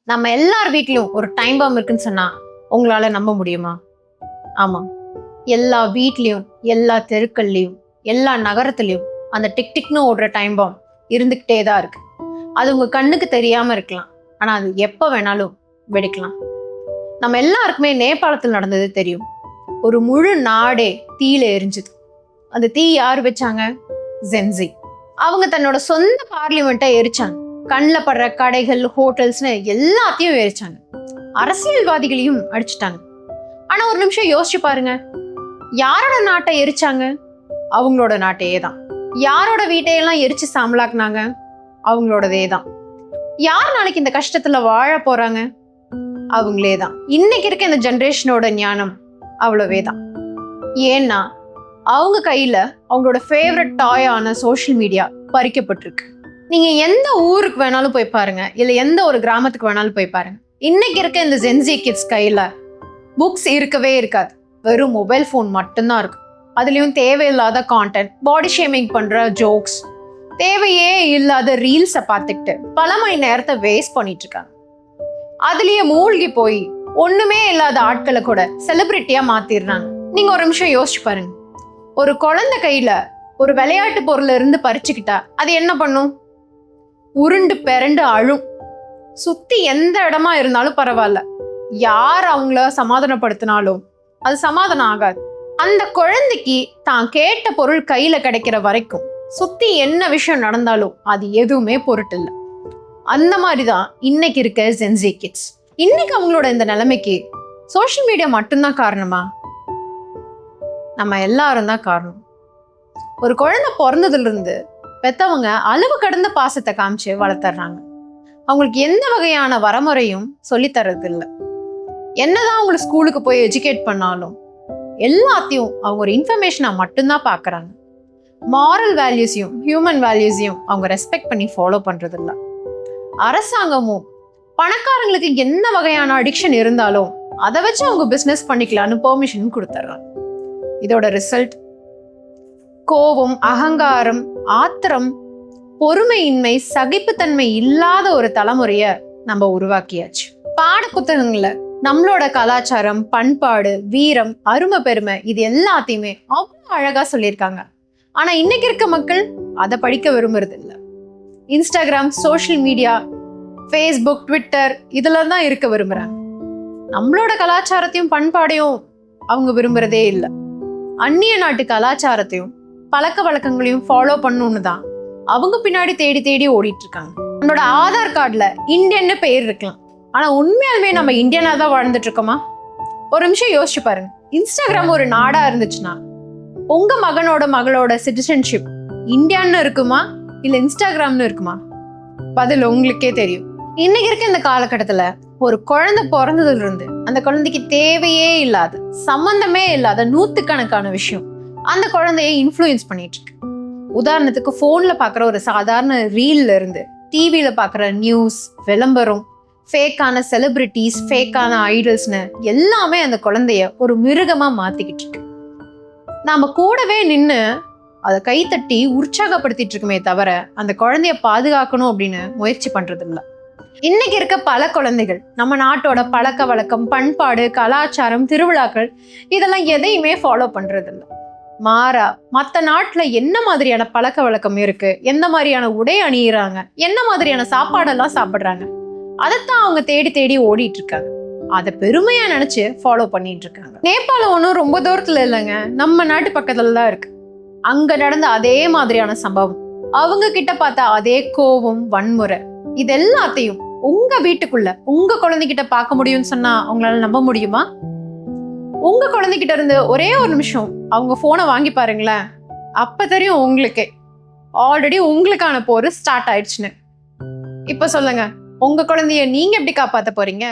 நம்ம எல்லார் வீட்லயும் ஒரு டைம் பாம் இருக்குன்னு சொன்னா உங்களால நம்ப முடியுமா? ஆமா, எல்லா வீட்லயும், எல்லா தெருக்கள்லயும், எல்லா நகரத்துலயும் அந்த டிக் டிக்னு ஓடுற டைம் பாம் இருந்துகிட்டே தான் இருக்கு. அது உங்க கண்ணுக்கு தெரியாம இருக்கலாம், ஆனா அது எப்ப வேணாலும் வெடிக்கலாம். நம்ம எல்லாருக்குமே நேபாளத்தில் நடந்தது தெரியும். ஒரு முழு நாடே தீயில எரிஞ்சுது. அந்த தீ யார் வச்சாங்க? ஜென்சி. அவங்க தன்னோட சொந்த பார்லிமெண்ட்டை எரிச்சாங்க. கண்ணில் படுற கடைகள், ஹோட்டல்ஸ்னு எல்லாத்தையும் எரிச்சாங்க. அரசியல்வாதிகளையும் அடிச்சுட்டாங்க. ஆனா ஒரு நிமிஷம் யோசிச்சு பாருங்க, யாரோட நாட்டை எரிச்சாங்க? அவங்களோட நாட்டையே தான். யாரோட வீட்டையெல்லாம் எரிச்சு சாம்பலாக்குனாங்க? அவங்களோடதே தான். யார் நாளைக்கு இந்த கஷ்டத்துல வாழ போறாங்க? அவங்களே தான். இன்னைக்கு இருக்க இந்த ஜெனரேஷனோட ஞானம் அவ்வளவே தான். ஏன்னா அவங்க கையில அவங்களோட ஃபேவரட் டாயான சோஷியல் மீடியா பறிக்கப்பட்டிருக்கு. நீங்க எந்த ஊருக்கு வேணாலும் போய் பாருங்க, இல்ல எந்த ஒரு கிராமத்துக்கு வேணாலும் போய் பாருங்க. இன்னைக்கு இருக்க இந்த ஜென்சி கிட்ஸ் கையில புக்ஸ் இருக்கவே இருக்காது. வெறும் மொபைல் ஃபோன் மட்டும்தான் இருக்கும். அதுலயும் தேவையில்லாத கான்டென்ட், பாடி ஷேமிங் பண்ற ஜோக்ஸ், தேவையே இல்லாத ரீல்ஸை பார்த்துக்கிட்டு பல மணி நேரத்தை வேஸ்ட் பண்ணிட்டு இருக்காங்க. அதுலயே மூழ்கி போய் ஒண்ணுமே இல்லாத ஆட்களை கூட செலிபிரிட்டியா மாத்திடுறாங்க. நீங்க ஒரு நிமிஷம் யோசிச்சு பாருங்க, ஒரு குழந்தை கையில ஒரு விளையாட்டு பொருள் இருந்து பறிச்சுக்கிட்டா அது என்ன பண்ணும்? உருண்டு பெரண்டு அழும். சுத்தி எந்த இடமா இருந்தாலும் பரவாயில்ல, யார் அவங்கள சமாதானப்படுத்தினாலும் அது சமாதானம் ஆகாது. அந்த குழந்தைக்கு தான் கேட்ட பொருள் கையில கிடைக்கிற வரைக்கும் சுத்தி என்ன விஷயம் நடந்தாலும் அது எதுவுமே பொருட்டில்லை. அந்த மாதிரிதான் இன்னைக்கு இருக்க ஜென்சி கிட்ஸ். இன்னைக்கு அவங்களோட இந்த நிலைமைக்கு சோஷியல் மீடியா மட்டும்தான் காரணமா? நம்ம எல்லாரும் தான் காரணம். ஒரு குழந்தை பிறந்ததுல இருந்து பெத்தவங்க அளவு கடந்த பாசத்தை காமிச்சு வளர்த்துறாங்க. அவங்களுக்கு எந்த வகையான வரமுறையும் சொல்லி தர்றது இல்லை. என்னதான் அவங்களை ஸ்கூலுக்கு போய் எஜுகேட் பண்ணாலும் எல்லாத்தையும் அவங்க ஒரு இன்ஃபர்மேஷனா மட்டும்தான் பாக்குறாங்க. மாரல் வேல்யூஸையும் ஹியூமன் வேல்யூஸையும் அவங்க ரெஸ்பெக்ட் பண்ணி ஃபாலோ பண்றது இல்லை. அரசாங்கமும் பணக்காரங்களுக்கு என்ன வகையான அடிக்ஷன் இருந்தாலும் அதை வச்சு அவங்க பிசினஸ் பண்ணிக்கலாம்னு பெர்மிஷன் கொடுத்துட்றாங்க. இதோட ரிசல்ட் கோபம், அகங்காரம், ஆத்திரம், பொறுமையின்மை, சகிப்புத்தன்மை இல்லாத ஒரு தலைமுறைய நம்ம உருவாக்கியாச்சு. பாட புத்தகங்கள்ல நம்மளோட கலாச்சாரம், பண்பாடு, வீரம், அருமை, பெருமை இது எல்லாத்தையுமே அவ்வளவு அழகா சொல்லியிருக்காங்க. ஆனா இன்னைக்கு இருக்க மக்கள் அதை படிக்க விரும்புறது இல்லை. Instagram, social media, Facebook, Twitter இதுல தான் இருக்க விரும்புறாங்க. நம்மளோட கலாச்சாரத்தையும் பண்பாடையும் அவங்க விரும்புறதே இல்லை. அந்நிய நாட்டு கலாச்சாரத்தையும் பழக்க வழக்கங்களையும் ஃபாலோ பண்ணணும்னு தான் அவங்க பின்னாடி தேடி தேடி ஓடிட்டு இருக்காங்க. நம்மளோட ஆதார் கார்டுல இந்தியன்னு பெயர் இருக்கலாம், ஆனா உண்மையாலுமே நம்ம இந்தியனா தான் வாழ்ந்துட்டு இருக்கோமா? ஒரு நிமிஷம் யோசிச்சு பாருங்க. இன்ஸ்டாகிராம் ஒரு நாடா இருந்துச்சுன்னா உங்க மகளோட சிட்டிசன்ஷிப் இந்தியான்னு இருக்குமா இல்ல இன்ஸ்டாகிராம்னு இருக்குமா? பதில் உங்களுக்கே தெரியும். இன்னைக்கு இருக்க இந்த காலகட்டத்துல ஒரு குழந்தை பிறந்ததுல இருந்து அந்த குழந்தைக்கு தேவையே இல்லாத, சம்பந்தமே இல்லாத நூத்துக்கணக்கான விஷயம் அந்த குழந்தைய இன்ஃப்ளூயன்ஸ் பண்ணிட்டு இருக்கு. உதாரணத்துக்கு போன்ல பாக்குற ஒரு சாதாரண ரீல்ல இருந்து டிவியில பாக்குற நியூஸ், விளம்பரம், ஃபேக்கான செலிபிரிட்டிஸ், ஃபேக்கான ஐடல்ஸ்னு எல்லாமே அந்த குழந்தைய ஒரு மிருகமா மாத்திக்கிட்டு இருக்கு. நாம கூடவே நின்று அதை கைத்தட்டி உற்சாகப்படுத்திட்டு இருக்குமே தவிர அந்த குழந்தைய பாதுகாக்கணும் அப்படின்னு முயற்சி பண்றது இல்லை. இன்னைக்கு இருக்க பல குழந்தைகள் நம்ம நாட்டோட பழக்க வழக்கம், பண்பாடு, கலாச்சாரம், திருவிழாக்கள் இதெல்லாம் எதையுமே ஃபாலோ பண்றது இல்லை. மாறா மற்ற நாட்டுல என்ன மாதிரியான பழக்க வழக்கம் இருக்கு, எந்த மாதிரியான உடை அணியிறாங்க, என்ன மாதிரியான சாப்பாடெல்லாம் சாப்பிடுறாங்க, அதைத்தான் அவங்க தேடி தேடி ஓடிட்டு இருக்காங்க. அதை பெருமையா நினைச்சு ஃபாலோ பண்ணிட்டு இருக்காங்க. நேபாளம் ஒன்றும் ரொம்ப தூரத்துல இல்லைங்க, நம்ம நாட்டு பக்கத்துல தான் இருக்கு. அங்க நடந்த அதே மாதிரியான சம்பவம், அவங்க கிட்ட பார்த்தா அதே கோபம், வன்முறை இது எல்லாத்தையும் உங்க வீட்டுக்குள்ள உங்க குழந்தைகிட்ட பார்க்க முடியும்னு சொன்னா உங்களால நம்ப முடியுமா? உங்க குழந்தைகிட்ட இருந்து ஒரே ஒரு நிமிஷம் அவங்க போனை வாங்கி பாருங்களேன், அப்ப தெரியும் உங்களுக்கே ஆல்ரெடி உங்களுக்கான போர் ஸ்டார்ட் ஆயிடுச்சுன்னு. இப்ப சொல்லுங்க, உங்க குழந்தைய நீங்க எப்படி காப்பாத்த போறீங்க?